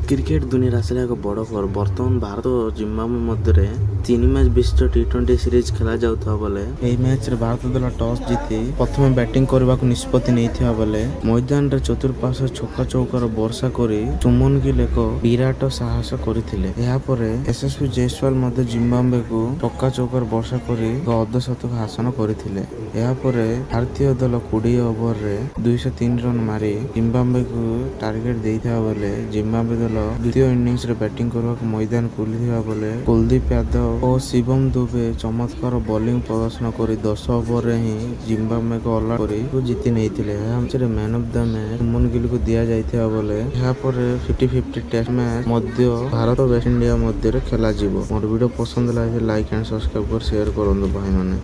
Cricket ଦୁନିଆରେ ଆସିଲା ଏକ ବଡ଼ ଖବର। ବର୍ତ୍ତମାନ ଭାରତ ଓ ଜିମ୍ବାୱେ ମଧ୍ୟରେ 3 ମ୍ୟାଚ୍ ବିଶିଷ୍ଟ T20 ସିରିଜ୍ ଖେଳା ଯାଉଥିବା ବେଳେ ଏହି ମ୍ୟାଚ୍ରେ ଭାରତ ଦଳ ଟସ୍ ଜିତି ପ୍ରଥମେ ବ୍ୟାଟିଂ କରିବାକୁ ନିଷ୍ପତ୍ତି ନେଇଥିବା ବେଳେ ମଇଦାନରେ ଚତୁଃପାର୍ଶ୍ୱ ଛକା ଚୌକାର ବର୍ଷା କରି ସୁମନ ଗିଲ୍ ଏକ ବିରାଟ ସାହସ କରିଥିଲେ। ଏହାପରେ ଯଶସ୍ୱୀ ଜୟସ୍ୱାଲ ମଧ୍ୟ ଜିମ୍ବାୱେକୁ ଛକା ଚୌକାର ବର୍ଷା କରି ଏକ ଅର୍ଦ୍ଧଶତକ ହାସଲ କରିଥିଲେ। ଏହାପରେ ଭାରତୀୟ ଦଳ 20 ଓଭରରେ 203 ରନ୍ ମାରି ଜିମ୍ବାୱେକୁ ଟାର୍ଗେଟ ଦେଇଥିବା ବେଳେ ଜିମ୍ବାୱେ ଦଳ ଦ୍ୱିତୀୟ ଇନିଂସରେ ବ୍ୟାଟିଂ କରିବାକୁ ମଇଦାନକୁ ଓହ୍ଲାଇଥିବା ବେଳେ କୁଲଦୀପ ଯାଦବ ଓ ଶିବମ ଦୁବେ ଚମତ୍କାର ବୋଲିଂ ପ୍ରଦର୍ଶନ କରି 10 ଓଭରରେ ହିଁ ଜିମ୍ବାୱେକୁ ଅଲ୍ ଆଉଟ୍ କରି ଜିତି ନେଇଥିଲେ। ଏହା ମ୍ୟାଚ୍ରେ man of the match Shubman ଗିଲଙ୍କୁ ଦିଆଯାଇଥିବା ବେଳେ ଏହାପରେ 50-50 ଟେଷ୍ଟ ମ୍ୟାଚ୍ ମଧ୍ୟ ଭାରତ ଓ ୱେଷ୍ଟଇଣ୍ଡିଜ ମଧ୍ୟରେ ଖେଳାଯିବ। ମୋର ଭିଡ଼ିଓ ପସନ୍ଦ ଲାଗିଲେ ଲାଇକ୍ ଆଣ୍ଡ ସବସ୍କ୍ରାଇବ୍ କରି ସେୟାର କରନ୍ତୁ ଭାଇମାନେ।